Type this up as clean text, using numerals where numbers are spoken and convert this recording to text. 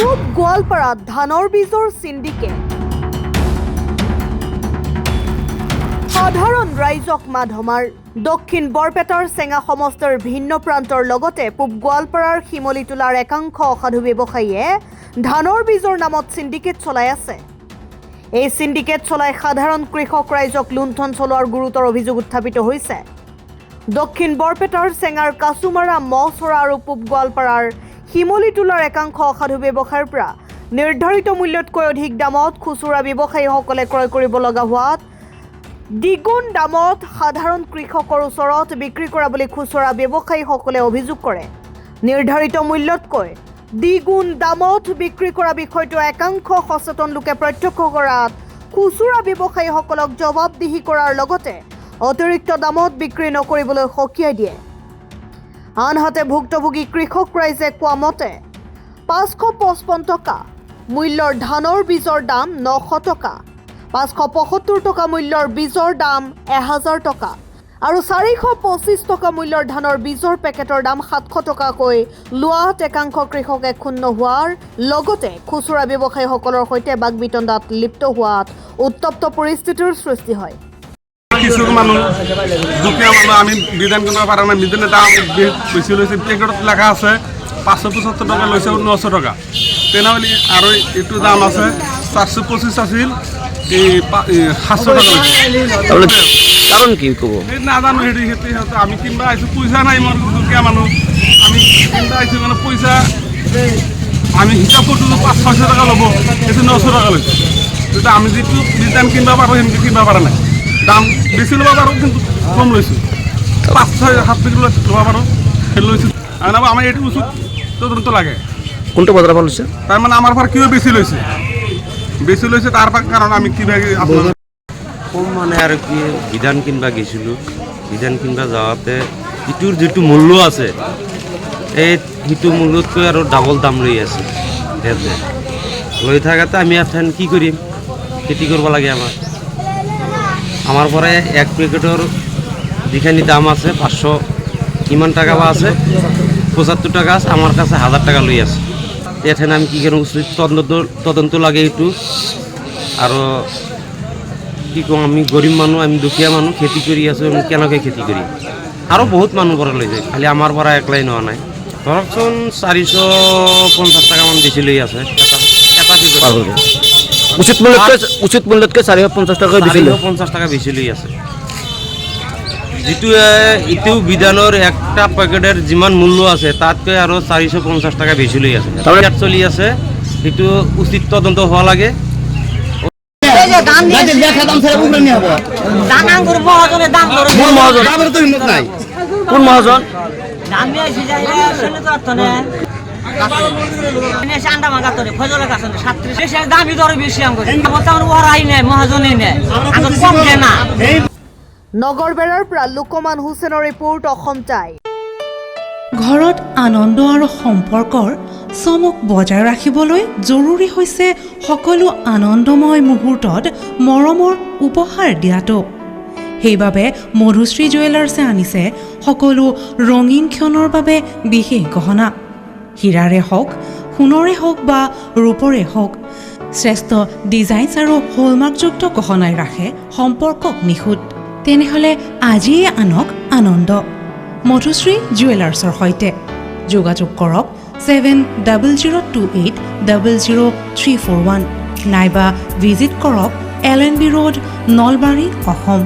পূব গোৱালপাৰাত ধানৰ বীজৰ সিন্ডিকেট সাধাৰণ ৰাইজক মাধমাৰ দক্ষিণ বৰপেটাৰ চেঙা সমষ্টিৰ ভিন্ন প্ৰান্তৰ লগতে পূব গোৱালপাৰাৰ শিমলিটোলাৰ একাংশ অসাধু ব্যৱসায়ীয়ে ধানৰ বীজৰ নামত সিন্ডিকেট চলাই আছে। এই সিন্ডিকেট চলাই সাধাৰণ কৃষক ৰাইজক লুণ্ঠন চলোৱাৰ গুৰুতৰ অভিযোগ উত্থাপিত হৈছে। দক্ষিণ বৰপেটাৰ চেঙাৰ কাছুমাৰা মছৰা আৰু পূব গোৱালপাৰাৰ শিমলিটোলাৰ একাংশ অসাধু ব্যৱসায়ীৰ পৰা নিৰ্ধাৰিত মূল্যতকৈ অধিক দামত খুচুৰা ব্যৱসায়ীসকলে ক্ৰয় কৰিব লগা হোৱাত দ্বিগুণ দামত সাধাৰণ কৃষকৰ ওচৰত বিক্ৰী কৰা বুলি খুচুৰা ব্যৱসায়ীসকলে অভিযোগ কৰে। নিৰ্ধাৰিত মূল্যতকৈ দ্বিগুণ দামত বিক্ৰী কৰা বিষয়টো একাংশ সচেতন লোকে প্ৰত্যক্ষ কৰাত খুচুৰা ব্যৱসায়ীসকলক জবাবদিহি কৰাৰ লগতে অতিৰিক্ত দামত বিক্ৰী নকৰিবলৈ সকীয়াই দিয়ে। আনহাতে ভুক্তভোগী কৃষক ৰাইজে কোৱা মতে 555 টকা মূল্যৰ ধানৰ বীজৰ দাম 900 টকা, 575 টকা মূল্যৰ বীজৰ দাম 1000 টকা আৰু 425 টকা মূল্যৰ ধানৰ বীজৰ পেকেটৰ দাম 700 টকাকৈ লোৱাত একাংশ কৃষকে ক্ষুণ্ণ হোৱাৰ লগতে খুচুৰা ব্যৱসায়ীসকলৰ সৈতে বাকবিতণ্ডাত লিপ্ত হোৱাত উত্তপ্ত পৰিস্থিতিৰ সৃষ্টি হয়। কিছু মানুষ দুখীয়া মানুষ আমি বিধান কৰিব পৰা নাই। বিধানে দাম বেছি লৈছে, পেকেটত লেখা আছে 575 টকা লৈছে 900 টকা, তেনেহ'লে আৰু এইটো দাম আছে 425 আছিল, এই 700 টকা লৈছে। কাৰণ কি ক'ব নাজানো, সেইটো আমি কিনিব আহিছোঁ, পইচা নাই মোৰ দুখীয়া মানুহ, আমি কিনিব আহিছোঁ মানে পইচা আমি হিচাপ কৰিছোঁ 500-600 টকা ল'ব, সেইটো 900 টকা লৈছে। তেতিয়া আমি যিটো বিধান কিনিব পাৰোঁ সেনেকৈ কিনিব পৰা নাই। দাম বেছি ল'ব পাৰোঁ কিন্তু কম লৈছোঁ, 5-6-7 পেকেট ল'ব পাৰোঁ সেইটো লৈছোঁ। আমাৰ এইটো উচিত তদন্ত লাগে। কোনটো বজাৰৰ পৰা লৈছে? তাৰমানে আমাৰ পৰা কিয় বেছি লৈছে তাৰ কাৰণ আমি কিবা কম মানে আৰু কি বিধান কিনবা গৈছিলোঁ, বিধান কিনবা যাওঁতে ইটোৰ যিটো মূল্য আছে সেইটো মূল্যতকৈ আৰু ডাবল দাম লৈ আছে। লৈ থাকাতে আমি এখন কি কৰিম, খেতি কৰিব লাগে। আমাৰ পৰা এক পেকেটৰ যিখিনি দাম আছে 500 ইমান টাকা বা আছে, 75 টাকা আছে, আমার কাছে 1000 টাকা লৈ আছে। এখানে আমি কি করব, উচিত তদন্ত লাগে এইটো। আৰু কি কম, আমি গৰিব মানুষ, আমি দুখীয়া মানুষ, খেতি কৰি আছোঁ, আমি কেনেকৈ খেতি কৰিম। আৰু বহুত মানুহ পৰা লৈ যায়, খালি আমাৰ পৰা একলাই নোৱা নাই। ধৰকচোন 450 টাকামান বেছি লৈ আছে উচিত মূল্যতকৈ 450 টাকা বেছি 450 টাকা বেছি লৈ আছে। যিটো ইটো বিধানৰ একটা পেকেটেৰ যিমান মূল্য আছে তাতকৈ আৰু 450 টাকা বেছি লৈ আছে। তাত চলি আছে, সেইটো উচিত তদন্ত হওয়া লাগে। কোন মহাজন নগৰবেৰাৰ পৰা লোকমান হুছেইনৰ ৰিপোৰ্ট, অসম টাইম। ঘৰত আনন্দ আৰু সম্পৰ্কৰ চমক বজাই ৰাখিবলৈ জৰুৰী হৈছে সকলো আনন্দময় মুহূৰ্তত মৰমৰ উপহাৰ দিয়াটো। সেইবাবে মধুশ্ৰী জুৱেলাৰ্ছে আনিছে সকলো ৰঙীন ক্ষণৰ বাবে বিশেষ গহনা। হীৰাৰে হওক, সোণৰে হওক বা ৰূপৰে হওক, শ্ৰেষ্ঠ ডিজাইনছ আৰু হলমাৰ্কযুক্ত গহনাই ৰাখে সম্পৰ্কক নিখুঁত। তেনেহ'লে আজিয়ে আনক আনন্দ মধুশ্ৰী জুৱেলাৰ্ছৰ সৈতে। যোগাযোগ কৰক 7002800341 নাইবা ভিজিট কৰক LNB ৰোড, নলবাৰী, অসম।